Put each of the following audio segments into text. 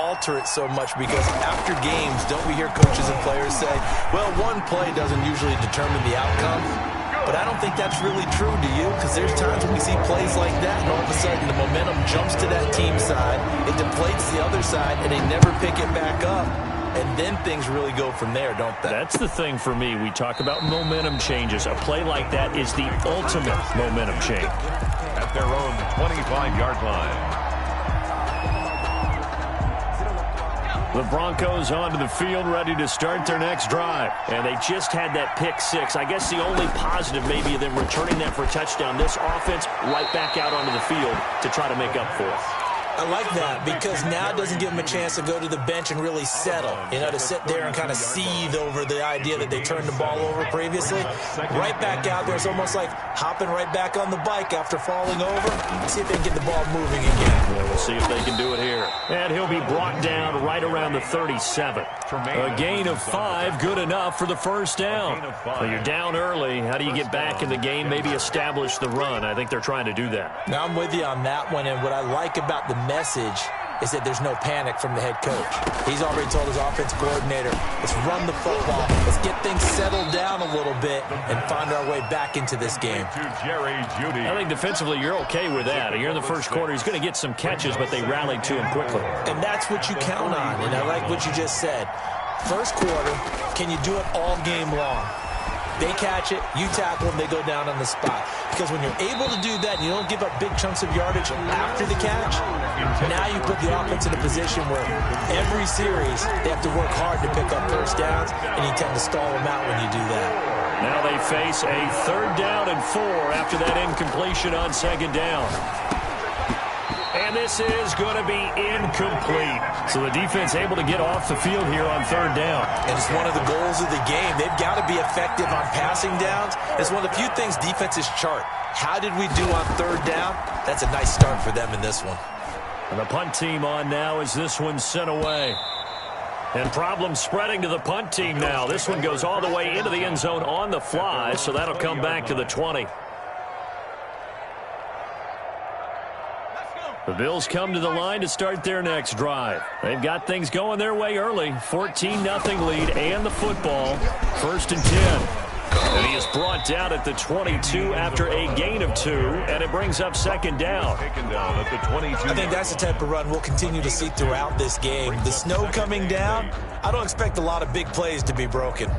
alter it so much because after games, don't we hear coaches and players say, well, one play doesn't usually determine the outcome? But I don't think that's really true, do you? Because there's times when we see plays like that, and all of a sudden the momentum jumps to that team side, it deflates the other side, and they never pick it back up. And then things really go from there, don't they? That's the thing for me. We talk about momentum changes. A play like that is the ultimate momentum change. At their own 25-yard line. The Broncos onto the field, ready to start their next drive. And they just had that pick six. I guess the only positive maybe of them returning that for a touchdown. This offense right back out onto the field to try to make up for it. I like that because now it doesn't give them a chance to go to the bench and really settle, to sit there and kind of seethe over the idea that they turned the ball over previously. Right back out there. It's almost like hopping right back on the bike after falling over. See if they can get the ball moving again. Yeah, we'll see if they can do it here. And he'll be brought down right around the 37. A gain of 5, good enough for the first down. Well, you're down early. How do you get back in the game? Maybe establish the run. I think they're trying to do that. Now I'm with you on that one, and what I like about the message is that there's no panic from the head coach. He's already told his offensive coordinator, let's run the football, let's get things settled down a little bit and find our way back into this game. I think defensively you're okay with that. You're in the first quarter. He's going to get some catches, but they rallied to him quickly. And that's what you count on, and I like what you just said. First quarter, can you do it all game long? They catch it, you tackle them, they go down on the spot. Because when you're able to do that and you don't give up big chunks of yardage after the catch, now you put the offense in a position where every series they have to work hard to pick up first downs, and you tend to stall them out when you do that. Now they face a 3rd down and 4 after that incompletion on 2nd down. And this is going to be incomplete. So the defense able to get off the field here on 3rd down. And it's one of the goals of the game. They've got to be effective on passing downs. It's one of the few things defenses chart. How did we do on 3rd down? That's a nice start for them in this one. And the punt team on now as this one's sent away. And problems spreading to the punt team now. This one goes all the way into the end zone on the fly, so that'll come back to the 20. The Bills come to the line to start their next drive. They've got things going their way early. 14-0 lead and the football. 1st and 10. And he is brought down at the 22 after a gain of 2, and it brings up 2nd down. I think that's the type of run we'll continue to see throughout this game. The snow coming down, I don't expect a lot of big plays to be broken.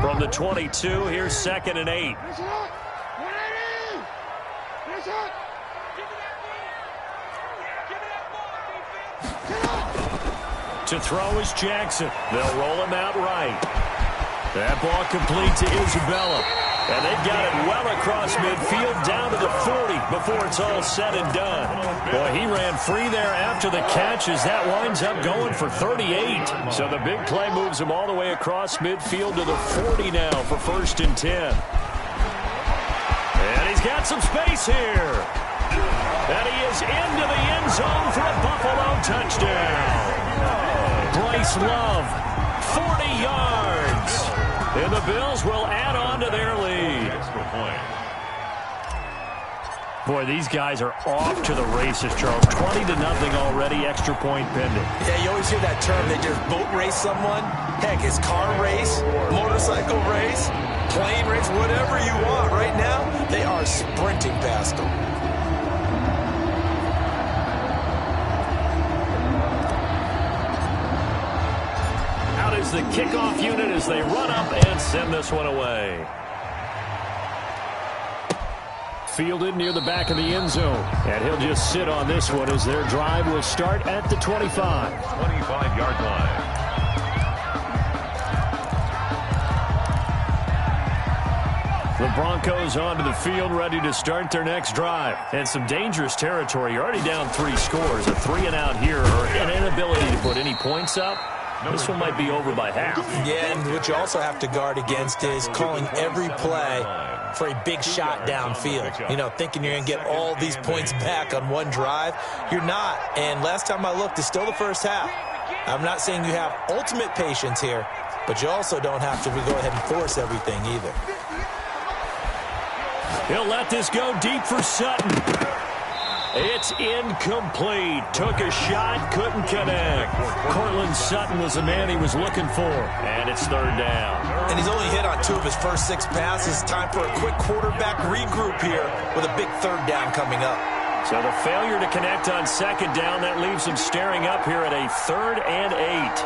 From the 22, here's 2nd and 8. To throw is Jackson. They'll roll him out right. That ball complete to Isabella. And they've got it well across midfield down to the 40 before it's all said and done. Boy, he ran free there after the catch as that winds up going for 38. So the big play moves him all the way across midfield to the 40 now for 1st and 10. And he's got some space here. And he is into the end zone for a Buffalo touchdown. Bryce Love, 40 yards. And the Bills will add on to their lead. Boy, these guys are off to the races, Charles. 20-0 already, extra point pending. Yeah, you always hear that term. They just boat race someone. Heck, it's car race, motorcycle race, plane race, whatever you want. Right now, they are sprinting past them. The kickoff unit as they run up and send this one away. Fielded near the back of the end zone. And he'll just sit on this one as their drive will start at the 25. 25-yard line. The Broncos onto the field ready to start their next drive. And some dangerous territory. You're already down 3 scores. A 3-and-out here or an inability to put any points up. This one might be over by half. Yeah, and what you also have to guard against is calling every play for a big shot downfield. Thinking you're going to get all these points back on one drive. You're not. And last time I looked, it's still the first half. I'm not saying you have ultimate patience here, but you also don't have to go ahead and force everything either. He'll let this go deep for Sutton. It's incomplete. Took a shot, couldn't connect. Cortland Sutton was the man he was looking for, and it's third down. And he's only hit on 2 of his first 6 passes. Time for a quick quarterback regroup here with a big third down coming up. So the failure to connect on second down, that leaves him staring up here at a 3rd and 8.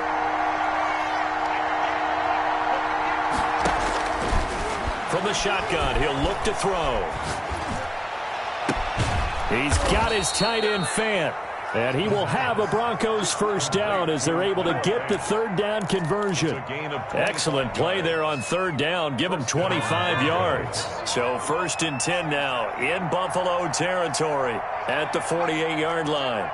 From the shotgun, he'll look to throw. He's got his tight end Fant. And he will have a Broncos first down as they're able to get the 3rd down conversion. Excellent play there on 3rd down. Give him 25 yards. So 1st and 10 now in Buffalo territory at the 48-yard line.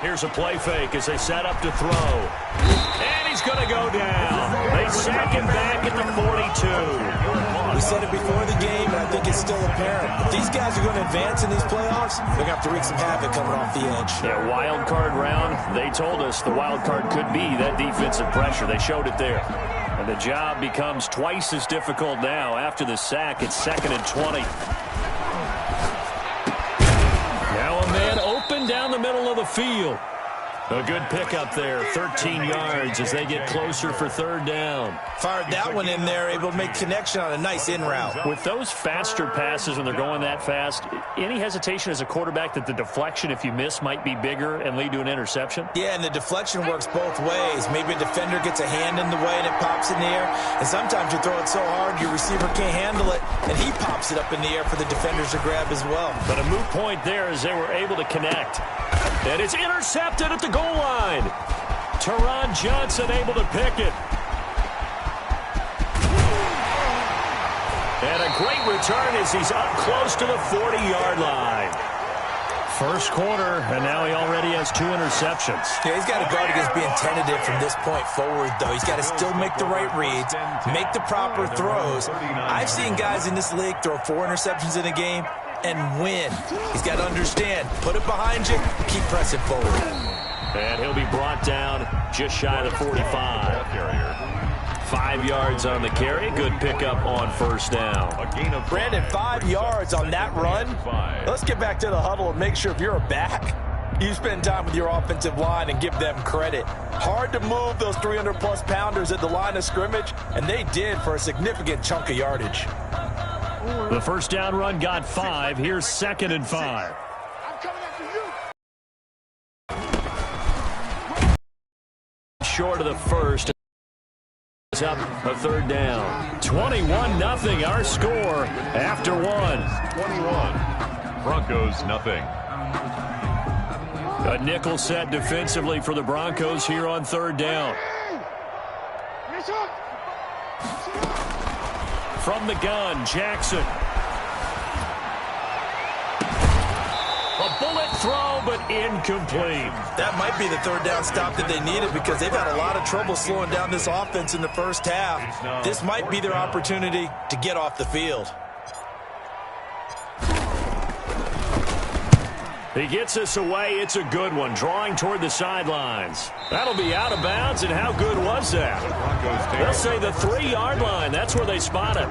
Here's a play fake as they set up to throw. And he's going to go down. They sack him back at the 42. We said it before the game, and I think it's still apparent. If these guys are going to advance in these playoffs, they're going to have to wreak some havoc coming off the edge. Yeah, wild card round, they told us the wild card could be that defensive pressure. They showed it there. And the job becomes twice as difficult now. After the sack, it's 2nd and 20. Now a man open down the middle of the field. A good pickup there, 13 yards as they get closer for 3rd down. Fired that one in there, able to make connection on a nice in route. With those faster passes when they're going that fast, any hesitation as a quarterback that the deflection, if you miss, might be bigger and lead to an interception? Yeah, and the deflection works both ways. Maybe a defender gets a hand in the way and it pops in the air. And sometimes you throw it so hard your receiver can't handle it, and he pops it up in the air for the defenders to grab as well. But a moot point there as they were able to connect. And it's intercepted at the goal line. Teron Johnson able to pick it. And a great return as he's up close to the 40-yard line. First quarter, and now he already has 2 interceptions. Yeah, he's got to guard against being tentative from this point forward, though. He's got to still make the right reads, make the proper throws. I've seen guys in this league throw 4 interceptions in a game and win. He's got to understand, put it behind you, keep pressing forward. And he'll be brought down just shy of the 45. 5 yards on the carry. Good pickup on 1st down. Brandon, 5 yards on that run. Let's get back to the huddle and make sure if you're a back, you spend time with your offensive line and give them credit. Hard to move those 300-plus pounders at the line of scrimmage, and they did for a significant chunk of yardage. The 1st down run got 5. Here's 2nd and 5. Short of the first. It's up a 3rd down. 21-0 our score after 1. 21. Broncos nothing. A nickel set defensively for the Broncos here on 3rd down. From the gun, Jackson. A bullet throw, but incomplete. That might be the 3rd down stop that they needed because they've had a lot of trouble slowing down this offense in the first half. This might be their opportunity to get off the field. He gets us away. It's a good one. Drawing toward the sidelines. That'll be out of bounds, and how good was that? They'll say the 3-yard line. That's where they spot it.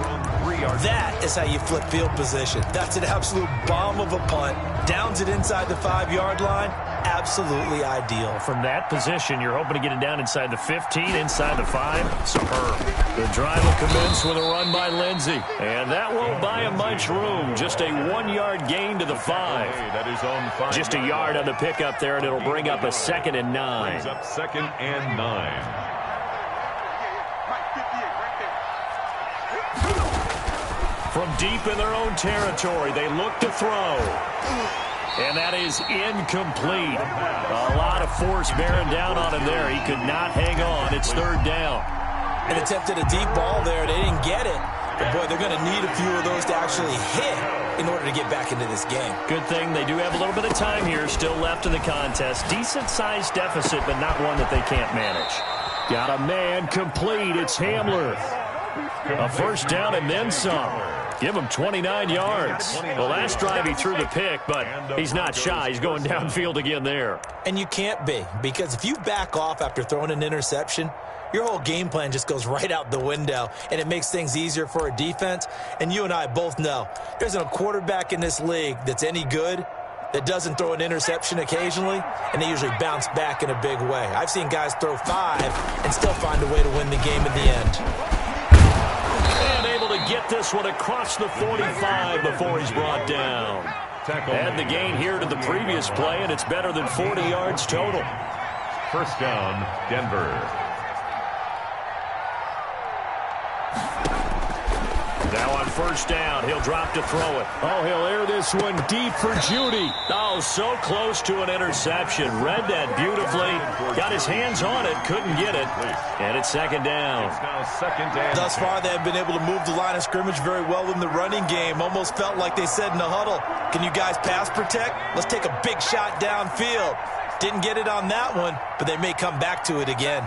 That is how you flip field position. That's an absolute bomb of a punt. Downs it inside the 5-yard line. Absolutely ideal. From that position, you're hoping to get it down inside the 15, inside the 5. Superb. The drive will commence with a run by Lindsey. And that won't buy him much room. Just a 1-yard gain to the 5. Just a yard on the pickup there, and it'll bring up a 2nd and 9. Brings up 2nd and 9. From deep in their own territory, they look to throw. And that is incomplete. A lot of force bearing down on him there. He could not hang on. It's 3rd down. And attempted a deep ball there. They didn't get it. But, boy, they're going to need a few of those to actually hit in order to get back into this game. Good thing they do have a little bit of time here still left in the contest. Decent-sized deficit, but not one that they can't manage. Got a man complete. It's Hamler. A 1st down and then some. Give him 29 yards. The last drive he threw the pick, but he's not shy. He's going downfield again there. And you can't be, because if you back off after throwing an interception, your whole game plan just goes right out the window, and it makes things easier for a defense. And you and I both know there's a quarterback in this league that's any good that doesn't throw an interception occasionally, and they usually bounce back in a big way. I've seen guys throw 5 and still find a way to win the game in the end. And able to get this one across the 45 before he's brought down. Add the gain here to the previous play, and it's better than 40 yards total. First down, Denver. Now on first down, he'll drop to throw it. Oh, he'll air this one deep for Judy. Oh, so close to an interception. Read that beautifully. Got his hands on it, couldn't get it. And it's second down. It's now second down. Thus far, they have been able to move the line of scrimmage very well in the running game. Almost felt like they said in the huddle, can you guys pass protect? Let's take a big shot downfield. Didn't get it on that one, but they may come back to it again.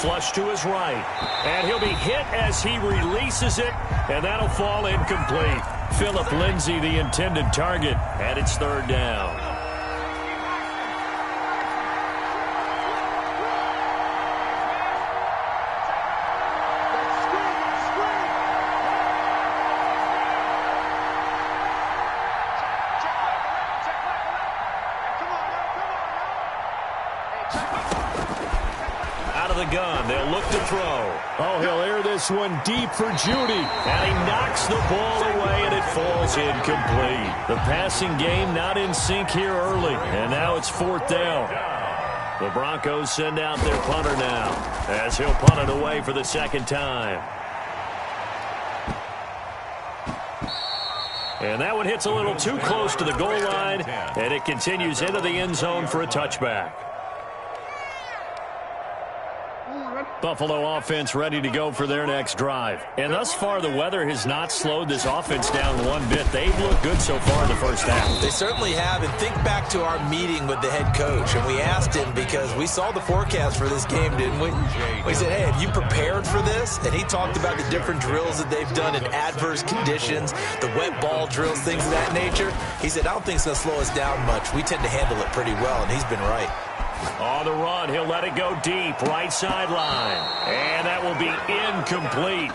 Flush to his right, and he'll be hit as he releases it, and that'll fall incomplete. Philip Lindsay, the intended target, and it's third down. Gun. They'll look to throw. Oh, he'll air this one deep for Judy. And he knocks the ball away, and it falls incomplete. The passing game not in sync here early. And now it's fourth down. The Broncos send out their punter now, as he'll punt it away for the second time. And that one hits a little too close to the goal line, and it continues into the end zone for a touchback. Buffalo offense ready to go for their next drive. And thus far, the weather has not slowed this offense down one bit. They've looked good so far in the first half. They certainly have. And think back to our meeting with the head coach. And we asked him, because we saw the forecast for this game, didn't we? We said, hey, have you prepared for this? And he talked about the different drills that they've done in adverse conditions, the wet ball drills, things of that nature. He said, I don't think it's going to slow us down much. We tend to handle it pretty well, and he's been right. On the run, he'll let it go deep, right sideline. And that will be incomplete.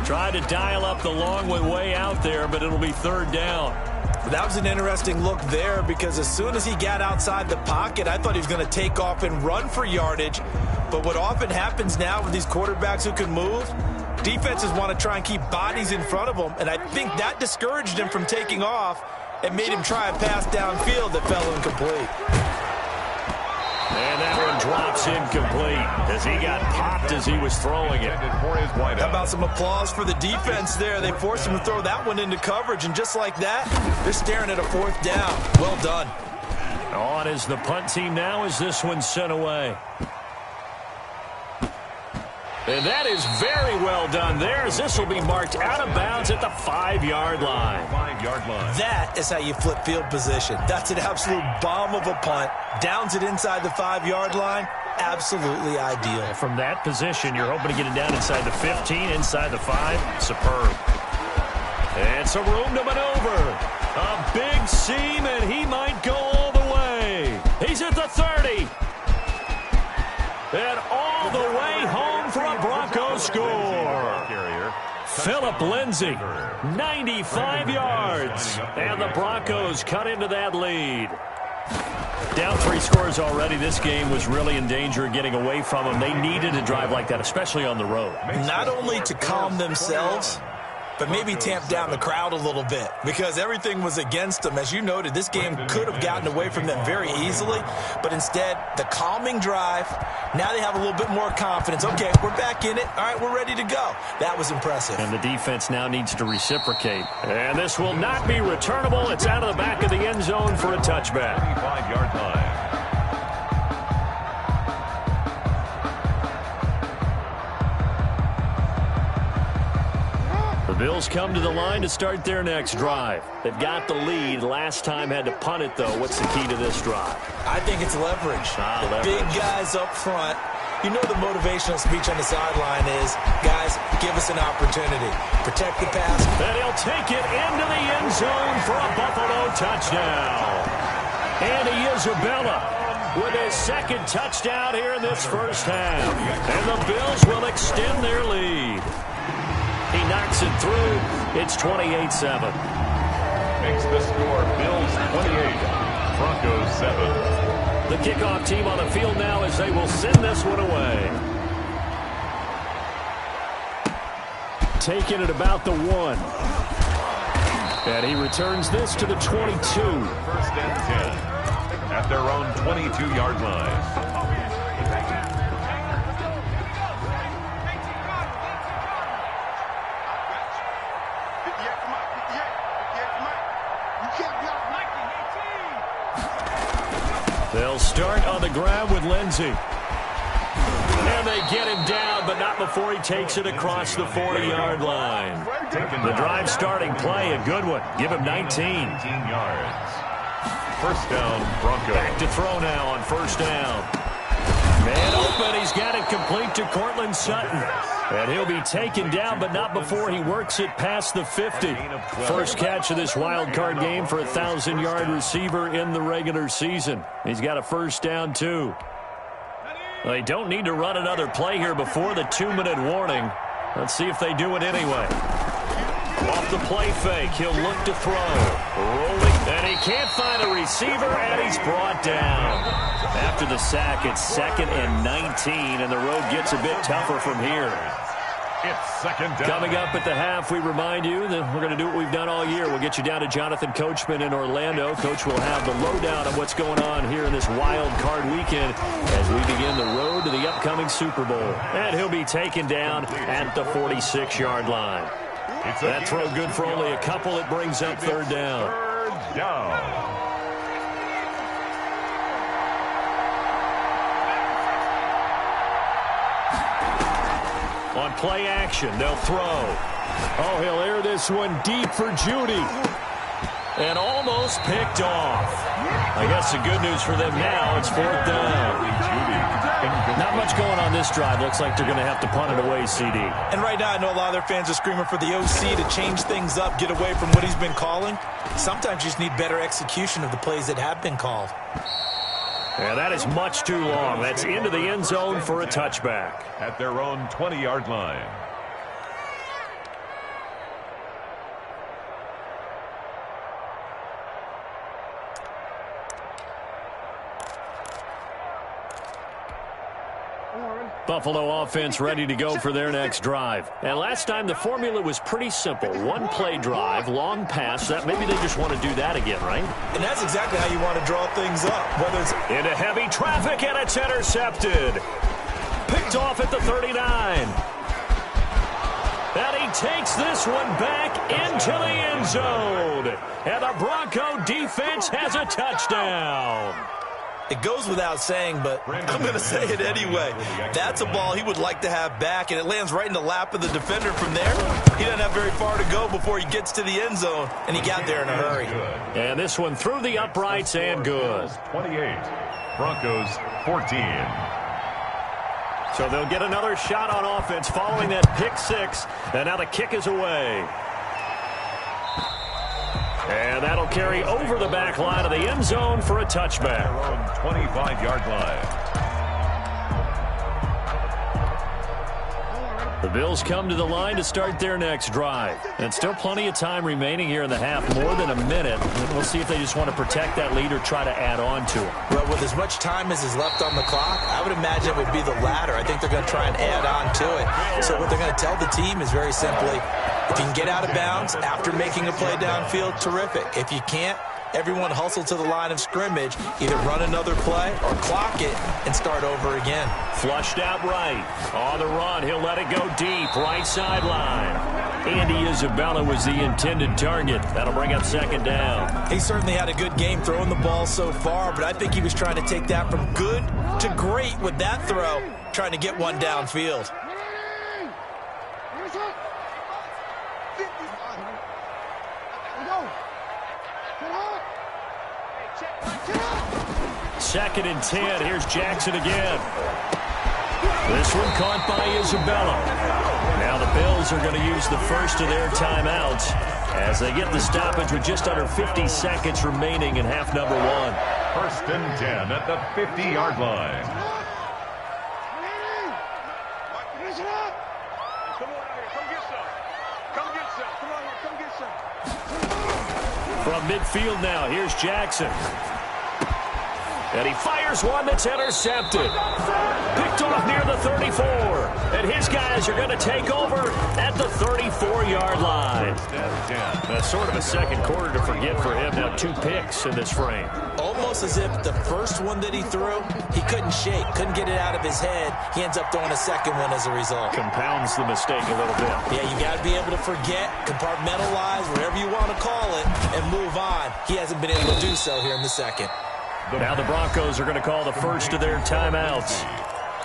Tried to dial up the long way out there, but it'll be third down. That was an interesting look there, because as soon as he got outside the pocket, I thought he was going to take off and run for yardage. But what often happens now with these quarterbacks who can move, defenses want to try and keep bodies in front of them, and I think that discouraged him from taking off and made him try a pass downfield that fell incomplete. And that one drops incomplete as he got popped as he was throwing it. How about some applause for the defense there? They forced him to throw that one into coverage, and just like that, they're staring at a fourth down. Well done. On is the punt team now as this one's sent away. And that is very well done there, as this will be marked out of bounds at the 5-yard line. 5-yard line. That is how you flip field position. That's an absolute bomb of a punt. Downs it inside the 5-yard line. Absolutely ideal. From that position, you're hoping to get it down inside the 15, inside the 5. Superb. And some room to maneuver. A big seam, and he might go all the way. He's at the 30. And all the way home for a Broncos score. Philip Lindsay, 95 yards. And the Broncos cut into that lead. Down 3 scores already. This game was really in danger of getting away from them. They needed a drive like that, especially on the road. Not only to calm themselves, but maybe tamp down the crowd a little bit, because everything was against them. As you noted, this game could have gotten away from them very easily, but instead, the calming drive, now they have a little bit more confidence. Okay, we're back in it. All right, we're ready to go. That was impressive. And the defense now needs to reciprocate. And this will not be returnable. It's out of the back of the end zone for a touchback. 25-yard line. Bills come to the line to start their next drive. They've got the lead. Last time had to punt it, though. What's the key to this drive? I think it's leverage. Leverage. Big guys up front. You know the motivational speech on the sideline is, guys, give us an opportunity. Protect the pass. And he'll take it into the end zone for a Buffalo touchdown. Andy Isabella with his second touchdown here in this first half. And the Bills will extend their lead. He knocks it through. It's 28-7. Makes the score Bills 28, Broncos 7. The kickoff team on the field now as they will send this one away. Taking it about the 1. And he returns this to the 22. First and 10 at their own 22-yard line. They'll start on the ground with Lindsey. And they get him down, but not before he takes it across the 40-yard line. The drive starting play, a good one. Give him 19. 19 yards. First down, Broncos. Back to throw now on first down. Man open, he's got it complete to Cortland Sutton. And he'll be taken down, but not before he works it past the 50. First catch of this wild card game for a 1,000-yard receiver in the regular season. He's got a first down, too. They don't need to run another play here before the 2-minute warning. Let's see if they do it anyway. Off the play fake, he'll look to throw. Rolling, and he can't find a receiver, and he's brought down. After the sack, it's 2nd and 19, and the road gets a bit tougher from here. It's second down. Coming up at the half, we remind you that we're going to do what we've done all year. We'll get you down to Jonathan Coachman in Orlando. Coach will have the lowdown on what's going on here in this wild card weekend as we begin the road to the upcoming Super Bowl. And he'll be taken down at the 46-yard line. That throw good for only a couple. It brings up third down. Third down. On play action, they'll throw. Oh, he'll air this one deep for Judy. And almost picked off. I guess the good news for them now, it's fourth down. Not much going on this drive. Looks like they're going to have to punt it away, CD. And right now, I know a lot of their fans are screaming for the OC to change things up, get away from what he's been calling. Sometimes you just need better execution of the plays that have been called. And that is much too long. That's into the end zone for a touchback. At their own 20-yard line. Buffalo offense ready to go for their next drive. And last time the formula was pretty simple. One play drive, long pass. That maybe they just want to do that again, right? And that's exactly how you want to draw things up. Whether it's into heavy traffic, and it's intercepted. Picked off at the 39. And he takes this one back into the end zone. And the Bronco defense has a touchdown. It goes without saying, but I'm going to say it anyway. That's a ball he would like to have back, and it lands right in the lap of the defender from there. He doesn't have very far to go before he gets to the end zone, and he got there in a hurry. And this one through the uprights and good. 28, Broncos 14. So they'll get another shot on offense following that pick six, and now the kick is away. And that'll carry over the back line of the end zone for a touchback. 25-yard line. The Bills come to the line to start their next drive. And still plenty of time remaining here in the half, more than a minute. And we'll see if they just want to protect that lead or try to add on to it. Well, with as much time as is left on the clock, I would imagine it would be the latter. I think they're going to try and add on to it. So what they're going to tell the team is very simply, if you can get out of bounds after making a play downfield, terrific. If you can't, everyone hustle to the line of scrimmage, either run another play or clock it and start over again. Flushed out right. On the run, he'll let it go deep, right sideline. Andy Isabella was the intended target. That'll bring up second down. He certainly had a good game throwing the ball so far, but I think he was trying to take that from good to great with that throw, trying to get one downfield. 2nd and 10. Here's Jackson again. This one caught by Isabella. Now the Bills are going to use the first of their timeouts as they get the stoppage with just under 50 seconds remaining in half number 1. 1st and 10 at the 50-yard line. From midfield now, here's Jackson. And he fires one that's intercepted. Picked off near the 34. And his guys are going to take over at the 34-yard line. That's sort of a second quarter to forget for him. Now 2 picks in this frame. Almost as if the first one that he threw, he couldn't shake, couldn't get it out of his head. He ends up throwing a second one as a result. Compounds the mistake a little bit. Yeah, you got to be able to forget, compartmentalize, whatever you want to call it, and move on. He hasn't been able to do so here in the second. Now the Broncos are going to call the first of their timeouts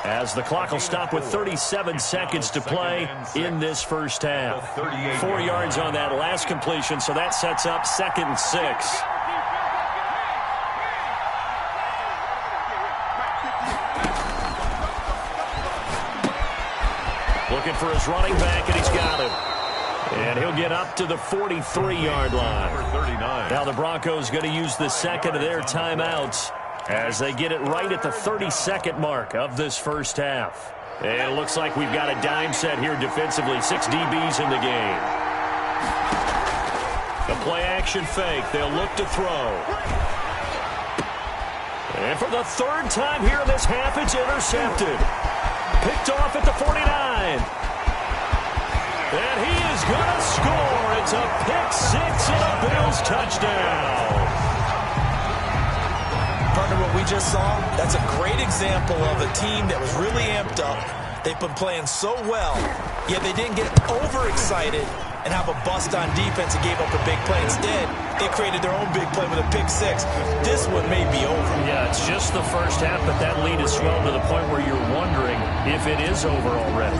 as the clock will stop with 37 seconds to play in this first half. 4 yards on that last completion, so that sets up 2nd and 6. Looking for his running back, and he's got him. And he'll get up to the 43-yard line. Now the Broncos going to use the second of their timeouts as they get it right at the 32nd mark of this first half. And it looks like we've got a dime set here defensively. 6 DBs in the game. The play-action fake. They'll look to throw. And for the 3rd time here in this half, it's intercepted. Picked off at the 49. And he is going to score. It's a pick-6 and a Bills touchdown. Partner, what we just saw, that's a great example of a team that was really amped up. They've been playing so well, yet they didn't get overexcited and have a bust on defense and gave up a big play. Instead, they created their own big play with a pick-6. This one may be over. Yeah, it's just the first half, but that lead is swelled to the point where you're wondering if it is over already.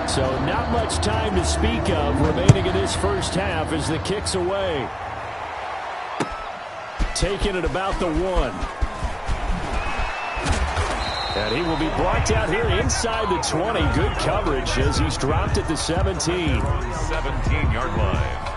So not much time to speak of remaining in this first half as the kick's away. Taking it about the 1. And he will be brought down here inside the 20. Good coverage as he's dropped at the 17. 17-yard line.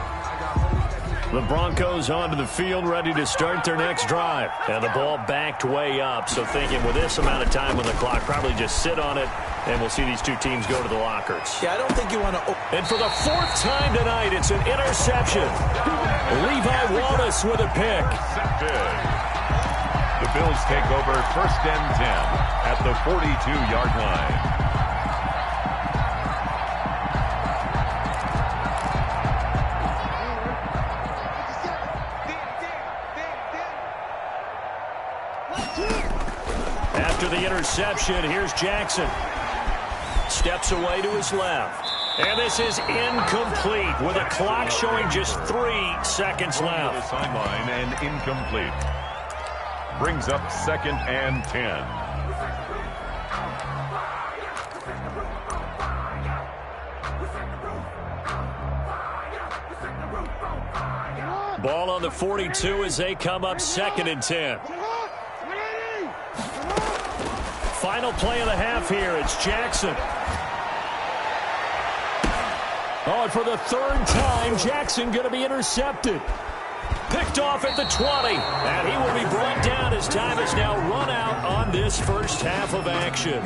The Broncos onto the field, ready to start their next drive. And the ball backed way up, so thinking with this amount of time on the clock, probably just sit on it, and we'll see these 2 teams go to the lockers. Yeah, I don't think you want to... And for the 4th time tonight, it's an interception. Levi Wallace with a pick. The Bills take over 1st and 10 at the 42-yard line. After the interception, here's Jackson. Steps away to his left. And this is incomplete with a clock showing just 3 seconds left. The sideline and incomplete. Brings up 2nd and 10. Ball on the 42 as they come up 2nd and 10. Final play of the half here. It's Jackson. Oh, and for the 3rd time, Jackson going to be intercepted. Picked off at the 20. And he will be brought down as time has now run out on this first half of action.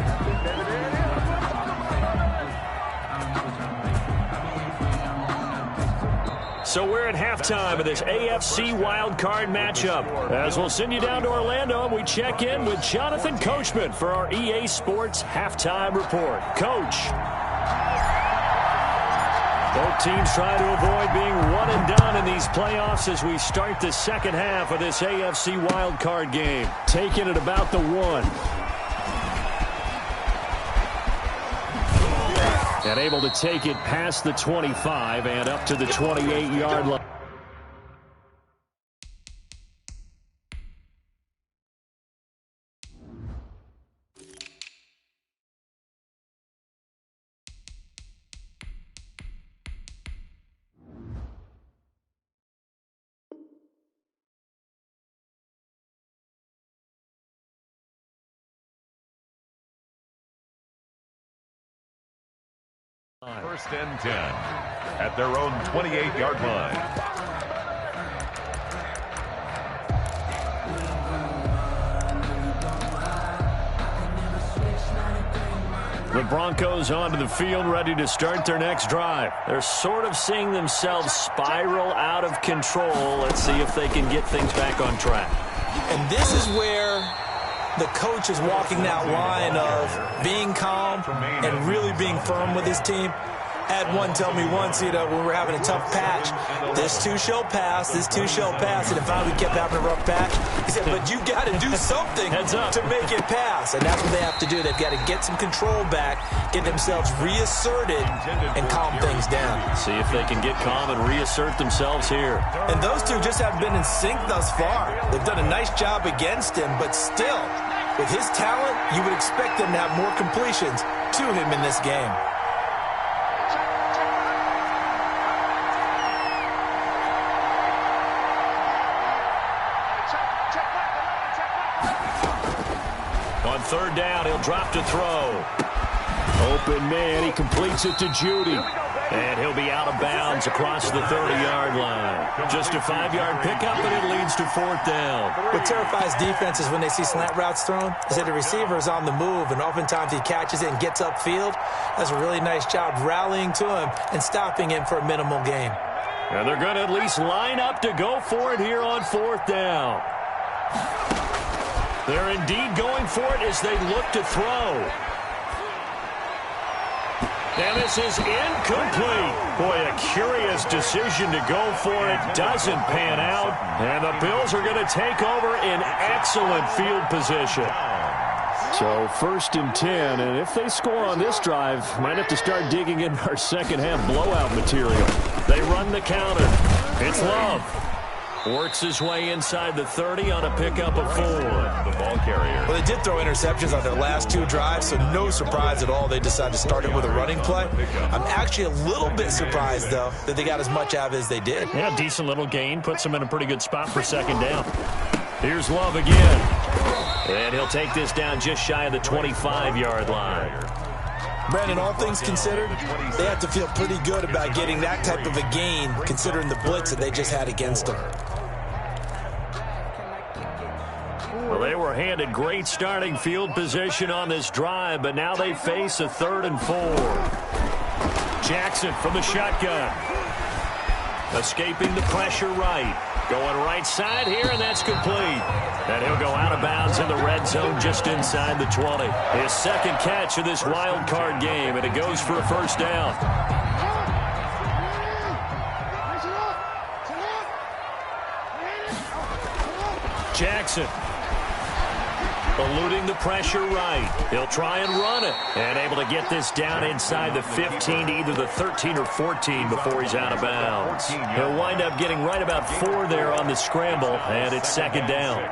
So we're at halftime of this AFC wildcard matchup. As we'll send you down to Orlando, and we check in with Jonathan Coachman for our EA Sports Halftime Report. Coach. Both teams try to avoid being one and done in these playoffs as we start the second half of this AFC wildcard game. Taking it about the 1. And able to take it past the 25 and up to the 28-yard line. First and 10 at their own 28-yard line. The Broncos onto the field, ready to start their next drive. They're sort of seeing themselves spiral out of control. Let's see if they can get things back on track. And this is where the coach is walking that line of being calm and really being firm with his team. Had one tell me once, when we were having a tough patch, this too shall pass, this too shall pass. And finally we kept having a rough patch. He said, but you got to do something to make it pass. And that's what they have to do. They've got to get some control back, get themselves reasserted, and calm things down. See if they can get calm and reassert themselves here. And those two just haven't been in sync thus far. They've done a nice job against him, but still, with his talent, you would expect them to have more completions to him in this game. On third down, he'll drop to throw. Open man, he completes it to Judy. And he'll be out of bounds across the 30-yard line. Just a 5-yard pickup, and it leads to fourth down. What terrifies defenses when they see slant routes thrown is that the receiver is on the move, and oftentimes he catches it and gets upfield. Does a really nice job rallying to him and stopping him for a minimal gain. And they're going to at least line up to go for it here on fourth down. They're indeed going for it as they look to throw. And this is incomplete. Boy, a curious decision to go for it. Doesn't pan out. And the Bills are going to take over in excellent field position. So first and 10, and if they score on this drive, might have to start digging in our second half blowout material. They run the counter. It's Love. Works his way inside the 30 on a pickup of 4. The ball carrier. Well, they did throw interceptions on their last 2 drives, so no surprise at all they decided to start it with a running play. I'm actually a little bit surprised, though, that they got as much out of it as they did. Yeah, decent little gain. Puts them in a pretty good spot for second down. Here's Love again. And he'll take this down just shy of the 25-yard line. Brandon, all things considered, they have to feel pretty good about getting that type of a gain, considering the blitz that they just had against them. Well, they were handed great starting field position on this drive, but now they face a 3rd and 4. Jackson from the shotgun. Escaping the pressure right. Going right side here, and that's complete. And he'll go out of bounds in the red zone just inside the 20. His second catch of this wild card game, and it goes for a first down. Jackson. Eluding the pressure right. He'll try and run it. And able to get this down inside the 15 to either the 13 or 14 before he's out of bounds. He'll wind up getting right about 4 there on the scramble, and it's second down.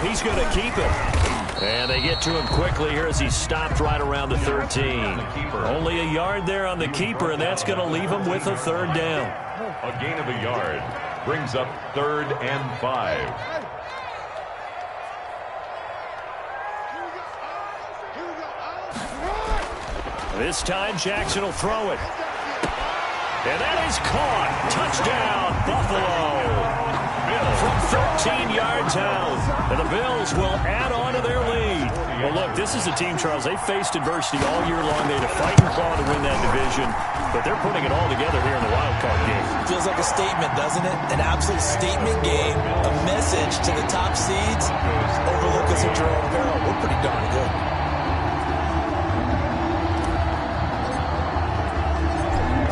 He's going to keep it. And they get to him quickly here as he stopped right around the 13. Only a yard there on the keeper, and that's going to leave him with a third down. A gain of a yard brings up 3rd and 5. This time Jackson will throw it. And that is caught. Touchdown, Buffalo. From 13 yards out. And the Bills will add on to their lead. Well, look, this is a team, Charles, they faced adversity all year long. They had to fight and claw to win that division. But they're putting it all together here in the wild card game. Feels like a statement, doesn't it? An absolute statement game. A message to the top seeds. Overlook us at your own peril. We're pretty darn good.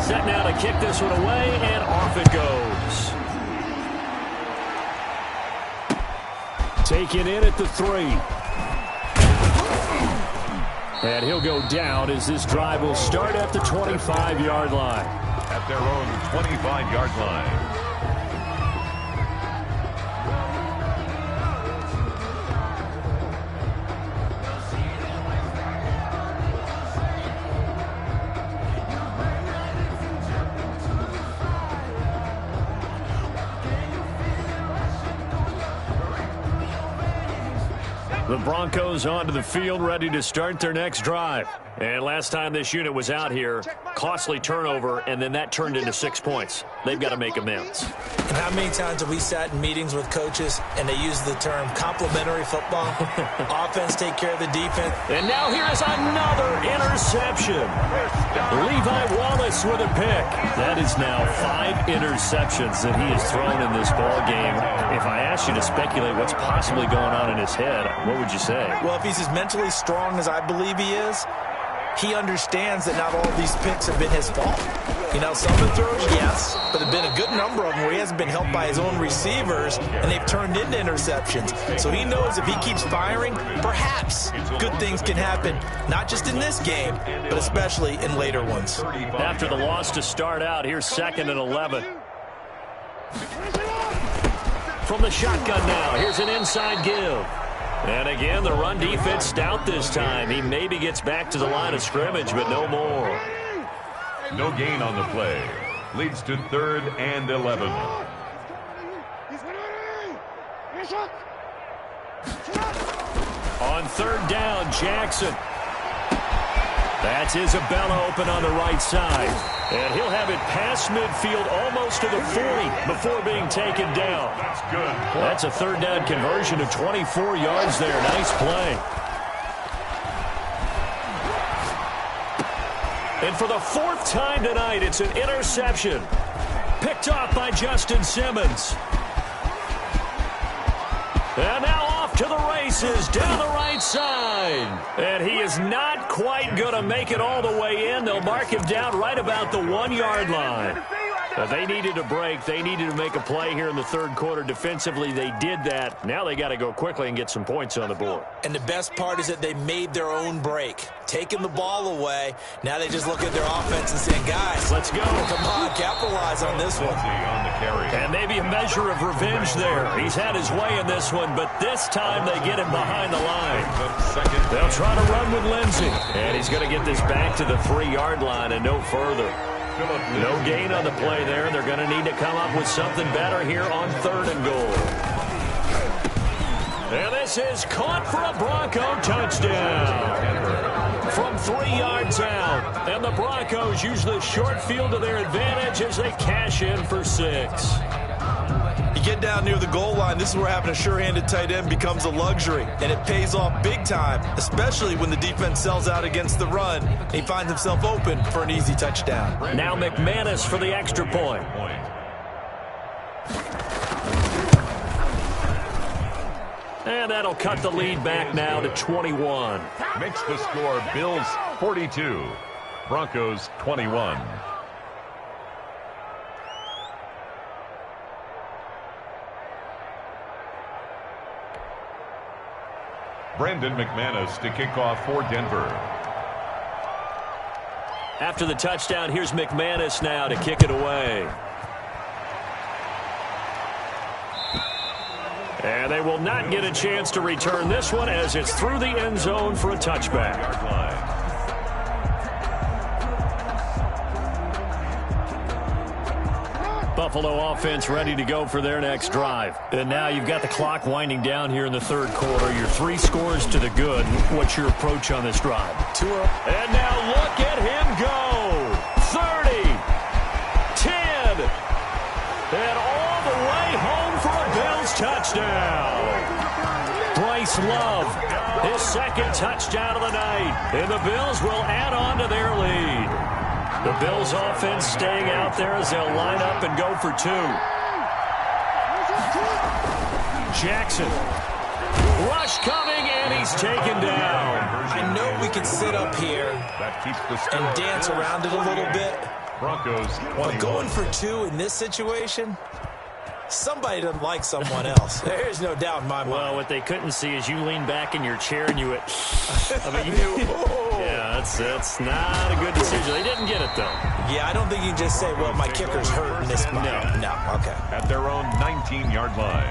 Set now to kick this one away, and off it goes. Taken in at the 3. And he'll go down as this drive will start at the 25-yard line. At their own 25-yard line. The Broncos onto the field, ready to start their next drive. And last time this unit was out here, costly turnover, and then that turned into 6 points. They've got to make amends. And how many times have we sat in meetings with coaches and they use the term complementary football? Offense take care of the defense. And now here is another interception. Levi Wallace with a pick. That is now 5 interceptions that he has thrown in this ball game. If I asked you to speculate what's possibly going on in his head, what would you say? Well, if he's as mentally strong as I believe he is, he understands that not all of these picks have been his fault. You know, some have thrown, yes, but there have been a good number of them where he hasn't been helped by his own receivers, and they've turned into interceptions. So he knows if he keeps firing, perhaps good things can happen, not just in this game, but especially in later ones. After the loss to start out, here's 2nd and 11. From the shotgun now, here's an inside give. And again, the run defense stout this time. He maybe gets back to the line of scrimmage, but no more. No gain on the play. Leads to 3rd and 11. On 3rd down, Jackson. That's Isabella open on the right side. And he'll have it past midfield almost to the 40 before being taken down. That's good. That's a 3rd down conversion of 24 yards there. Nice play. And for the 4th time tonight, it's an interception. Picked off by Justin Simmons. And now off to the races down the right side. And he is not quite going to make it all the way in. They'll mark him down right about the 1-yard line. They needed a break. They needed to make a play here in the 3rd quarter. Defensively, they did that. Now they got to go quickly and get some points on the board. And the best part is that they made their own break, taking the ball away. Now they just look at their offense and saying, guys, let's go. Come on, capitalize on this one. And maybe a measure of revenge there. He's had his way in this one, but this time they get him behind the line. They'll try to run with Lindsey. And he's going to get this back to the 3-yard line and no further. No gain on the play there. They're going to need to come up with something better here on 3rd and goal. And this is caught for a Bronco touchdown. From 3 yards out. And the Broncos use the short field to their advantage as they cash in for 6. You get down near the goal line, this is where having a sure-handed tight end becomes a luxury, and it pays off big time, especially when the defense sells out against the run. He finds himself open for an easy touchdown. Now McManus for the extra point. And that'll cut the lead back now to 21. Makes the score Bills 42, Broncos 21. Brandon McManus to kick off for Denver. After the touchdown, here's McManus now to kick it away. And they will not get a chance to return this one as it's through the end zone for a touchback. Buffalo offense ready to go for their next drive. And now you've got the clock winding down here in the 3rd quarter. Your 3 scores to the good. What's your approach on this drive? And now look at him go. 30, 10, and all the way home for a Bills touchdown. Bryce Love, his 2nd touchdown of the night. And the Bills will add on to their lead. The Bills offense staying out there as they'll line up and go for 2. Jackson. Rush coming, and he's taken down. I know we can sit up here and dance around it a little bit. Broncos 21. But going for 2 in this situation, somebody doesn't like someone else. There's no doubt in my mind. Well, what they couldn't see is you lean back in your chair and you went, yeah, that's not a good decision. They didn't get it, though. Yeah, I don't think you can just say, well, my kicker's hurt in this spot. No, okay. At their own 19-yard line.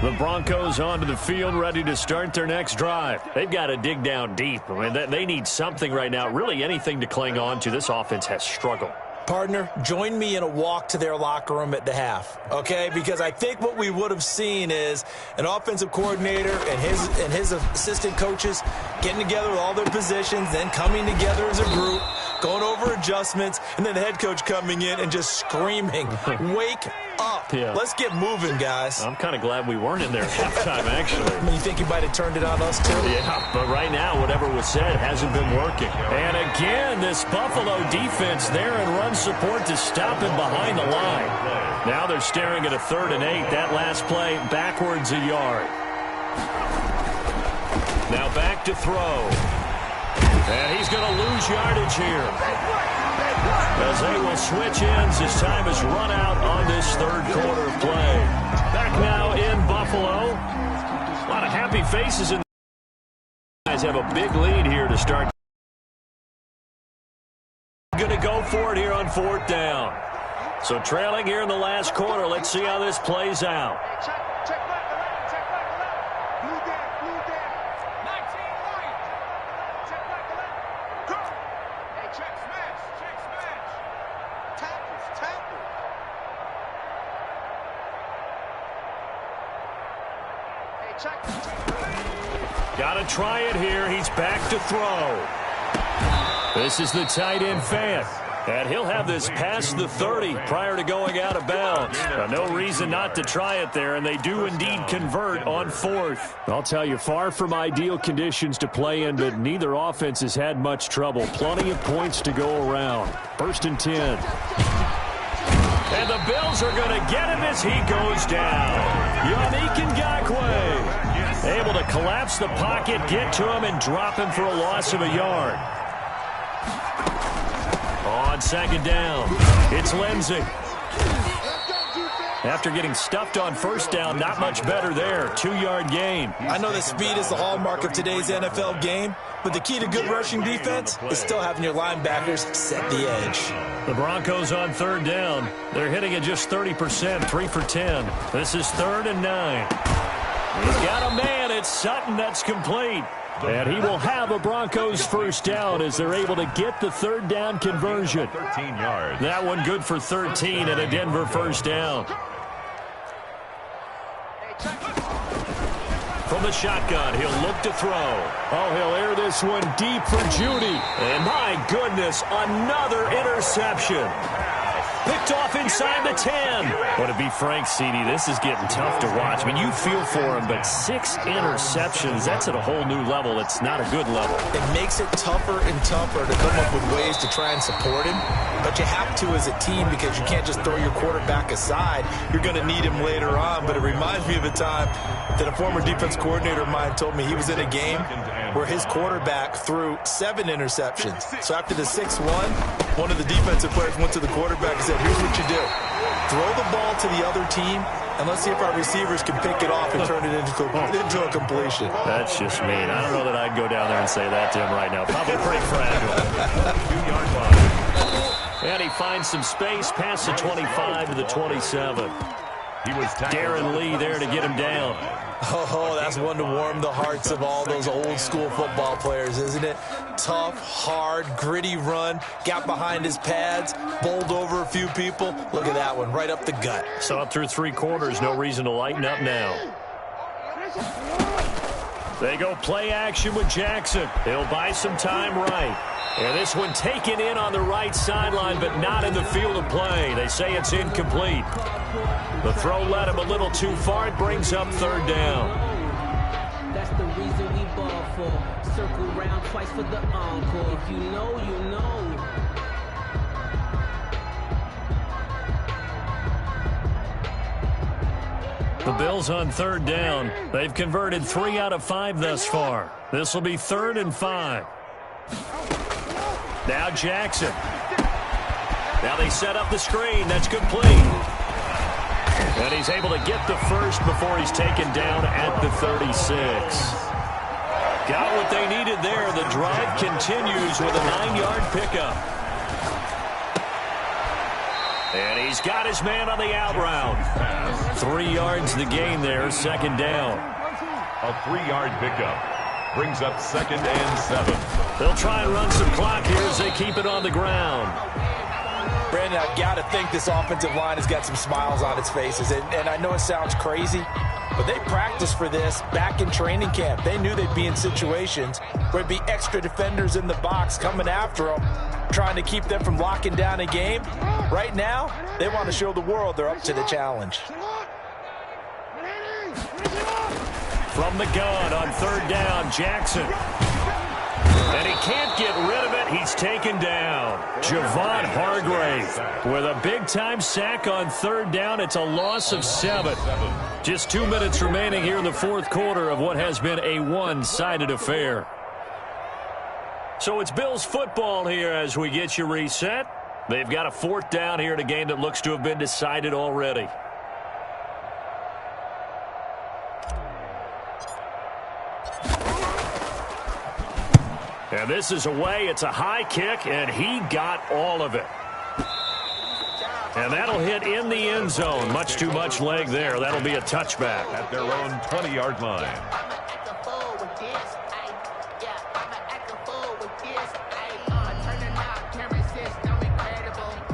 The Broncos onto the field, ready to start their next drive. They've got to dig down deep. I mean, they need something right now, really anything to cling on to. This offense has struggled. Partner, join me in a walk to their locker room at the half, okay? Because I think what we would have seen is an offensive coordinator and his assistant coaches getting together with all their positions, then coming together as a group, going over adjustments, and then the head coach coming in and just screaming, wake up. Yeah. Let's get moving, guys. I'm kind of glad we weren't in there at halftime, actually. I mean, you think you might have turned it on us, too? Yeah, but right now, whatever was said hasn't been working. And again, this Buffalo defense there and run support to stop him behind the line. Now they're staring at a 3rd and 8. That last play, backwards a yard. Now back to throw. And he's going to lose yardage here, as they will switch ends as time is run out on this 3rd quarter play. Back now in Buffalo. A lot of happy faces in the guys have a big lead here to start. Going to go for it here on 4th down. So trailing here in the last quarter. Let's see how this plays out. Got to try it here. He's back to throw. This is the tight end Fant. And he'll have this past the 30 prior to going out of bounds. No reason not to try it there, and they do indeed convert on 4th. I'll tell you, far from ideal conditions to play in, but neither offense has had much trouble. Plenty of points to go around. 1st and 10. And the Bills are going to get him as he goes down. Yannick Ngakoue able to collapse the pocket, get to him, and drop him for a loss of a yard. On 2nd down, it's Lindsey. After getting stuffed on 1st down, not much better there. 2-yard gain. I know that speed is the hallmark of today's NFL game, but the key to good rushing defense is still having your linebackers set the edge. The Broncos on 3rd down. They're hitting at just 30%, 3 for 10. This is 3rd and 9. He's got a man. It's Sutton. That's complete. And he will have a Broncos 1st down as they're able to get the 3rd down conversion. 13 yards. That one good for 13 and a Denver 1st down. From the shotgun, he'll look to throw. Oh, he'll air this one deep for Judy. And my goodness, another interception. Picked off inside the 10. But to be frank, CD, this is getting tough to watch. I mean, you feel for him, but 6 interceptions, that's at a whole new level. It's not a good level. It makes it tougher and tougher to come up with ways to try and support him. But you have to as a team because you can't just throw your quarterback aside. You're going to need him later on. But it reminds me of a time that a former defense coordinator of mine told me he was in a game where his quarterback threw 7 interceptions. So after the 6-1, one of the defensive players went to the quarterback and said, here's what you do. Throw the ball to the other team, and let's see if our receivers can pick it off and turn it into a completion. That's just mean. I don't know that I'd go down there and say that to him right now. Probably pretty fragile. 2-yard line. And he finds some space past the 25 to the 27. He was Darren Lee there to get him down. Oh, that's one to warm the hearts of all those old school football players, isn't it? Tough, hard, gritty run, got behind his pads, bowled over a few people. Look at that one, right up the gut. So up through 3 quarters, no reason to lighten up now. They go play action with Jackson. He'll buy some time right. And this one taken in on the right sideline, but not in the field of play. They say it's incomplete. The throw led him a little too far. It brings up 3rd down. That's the reason we ball for. Circle round twice for the encore. If you know, you know. The Bills on 3rd down. They've converted 3 out of 5 thus far. This will be 3rd and 5. Now Jackson. Now they set up the screen. That's complete. And he's able to get the first before he's taken down at the 36. Got what they needed there. The drive continues with a 9-yard pickup. And he's got his man on the out route. 3 yards the gain there, 2nd down. A 3-yard pickup. Brings up 2nd and 7. They'll try and run some clock here as they keep it on the ground. Brandon, I've got to think this offensive line has got some smiles on its faces. And I know it sounds crazy, but they practiced for this back in training camp. They knew they'd be in situations where it'd be extra defenders in the box coming after them, trying to keep them from locking down a game. Right now, they want to show the world they're up to the challenge. From the gun on third down, Jackson. And he can't get rid of it. He's taken down. Javon Hargrave with a big-time sack on third down. It's a loss of 7. Just 2 minutes remaining here in the fourth quarter of what has been a one-sided affair. So it's Bills football here as we get you reset. They've got a fourth down here in a game that looks to have been decided already. And this is away. It's a high kick, and he got all of it. And that'll hit in the end zone. Much too much leg there. That'll be a touchback. At their own 20-yard line.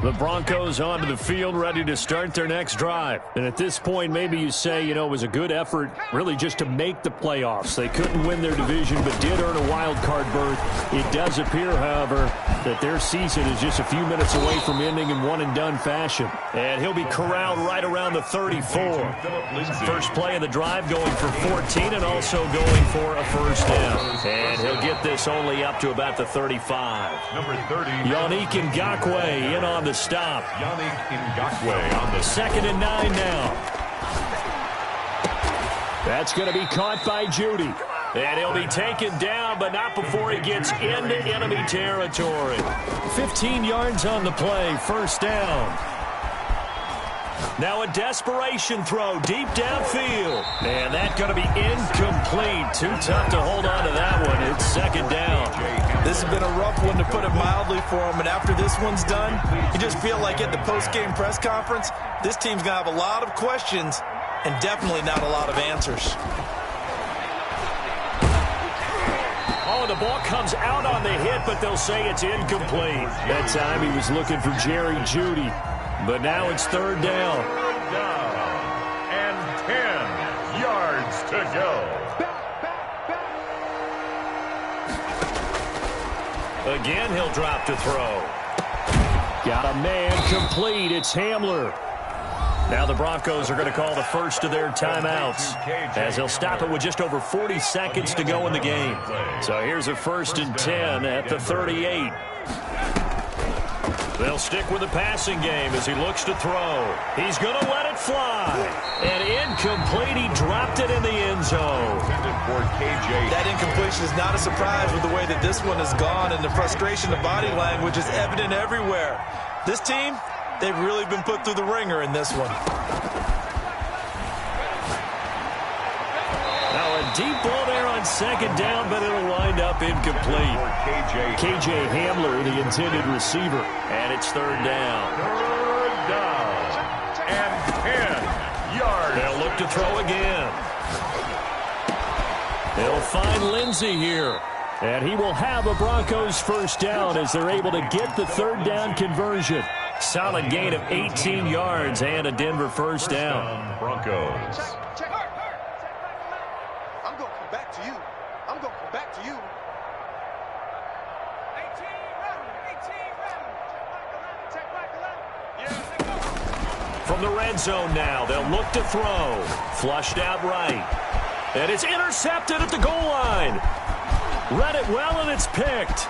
The Broncos onto the field, ready to start their next drive. And at this point, maybe you say, it was a good effort really just to make the playoffs. They couldn't win their division, but did earn a wild card berth. It does appear, however, that their season is just a few minutes away from ending in one-and-done fashion. And he'll be corralled right around the 34. First play of the drive going for 14 and also going for a first down. And he'll get this only up to about the 35. Number 30. Yannick Ngakoue in on the stop. Yannick Ngakoue on the 2nd and 9 now. That's going to be caught by Judy. And he'll be taken down, but not before he gets into enemy territory. 15 yards on the play, first down. Now a desperation throw deep downfield. And that's going to be incomplete. Too tough to hold on to that one. It's second down. This has been a rough one, to put it mildly, for him. And after this one's done, you just feel like at the post-game press conference, this team's going to have a lot of questions and definitely not a lot of answers. Oh, the ball comes out on the hit, but they'll say it's incomplete. That time he was looking for Jerry Jeudy. But now it's third down. And 10 yards to go. Again, he'll drop to throw. Got a man complete. It's Hamler. Now the Broncos are going to call the first of their timeouts, as they'll stop it with just over 40 seconds to go in the game. So here's a 1st and 10 at the 38. They'll stick with the passing game as he looks to throw. He's going to let it fly. And incomplete. He dropped it in the end zone. That incompletion is not a surprise with the way that this one has gone, and the frustration of body language is evident everywhere. This team, they've really been put through the ringer in this one. Now a deep ball there on second down, but it'll wind up incomplete. KJ Hamler, the intended receiver. And it's third down. Third down. And 10 yards. They'll look to throw again. They'll find Lindsey here. And he will have a Broncos first down as they're able to get the third down conversion. Solid gain of 18 yards and a Denver first down. Broncos. I'm going to come back to you. I'm going to come back to you. 18, From the red zone now, they'll look to throw. Flushed out right. And it's intercepted at the goal line. Read it well, and it's picked.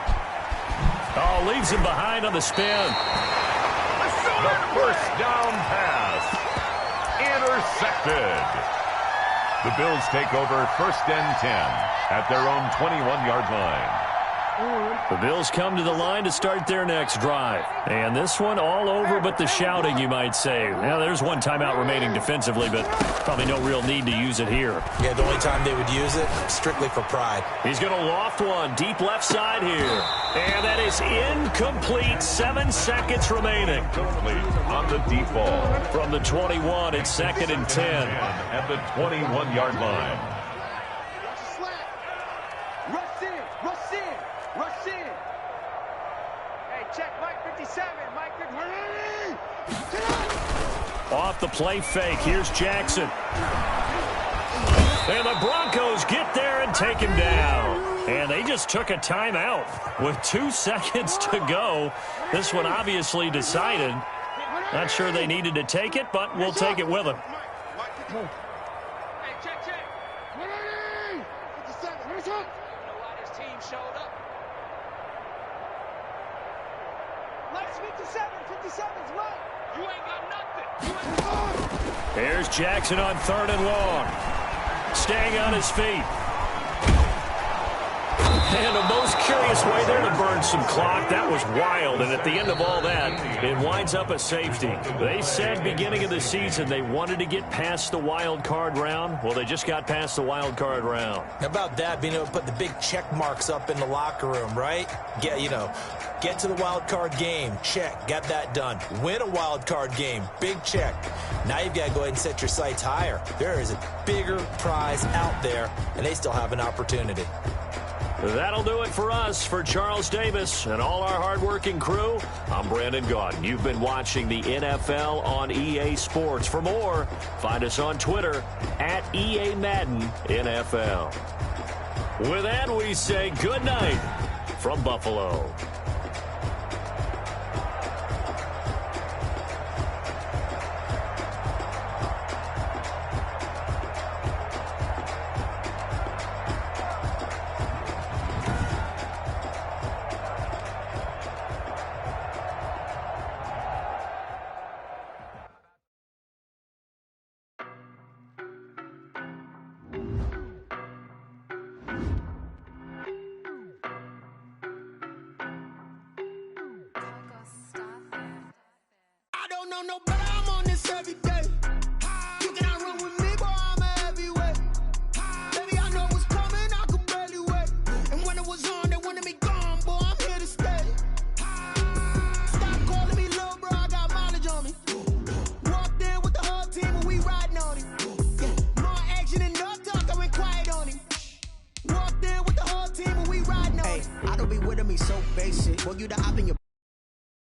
Oh, leaves him behind on the spin. The first down pass. Intercepted. The Bills take over 1st and 10 at their own 21-yard line. The Bills come to the line to start their next drive. And this one all over but the shouting, you might say. Now, there's one timeout remaining defensively, but probably no real need to use it here. Yeah, the only time they would use it, strictly for pride. He's going to loft one deep left side here. And that is incomplete. 7 seconds remaining. Complete on the deep ball. From the 21, it's 2nd and 10. At the 21-yard line. Rush in. Rush in. Rush in. Hey, check Mike 57. Mike 57. Off the play fake, here's Jackson. And the Broncos get there and take him down. And they just took a timeout with 2 seconds to go. This one obviously decided. Not sure they needed to take it, but we'll take it with them. Here's Jackson on 3rd and long. Staying on his feet. And a most curious way there to burn some clock. That was wild. And at the end of all that, it winds up a safety. They said beginning of the season they wanted to get past the wild card round. Well, they just got past the wild card round. How about that, being able to put the big check marks up in the locker room, right? Get to the wild card game. Check. Got that done. Win a wild card game. Big check. Now you've got to go ahead and set your sights higher. There is a bigger prize out there, and they still have an opportunity. That'll do it for us. For Charles Davis and all our hardworking crew, I'm Brandon Gaudin. You've been watching the NFL on EA Sports. For more, find us on Twitter at EA Madden NFL. With that, we say good night from Buffalo. No, but I'm on this every day. You cannot run with me, boy, I'm a heavyweight. Baby, I know what's coming, I could barely wait. And when it was on, they wanted me gone, boy, I'm here to stay. Stop calling me little bro, I got mileage on me. Walked in with the whole team and we riding on him. More action and no talk, I went quiet on him. Walked in with the whole team and we riding on him. I don't be with me so basic. Boy, you the op in your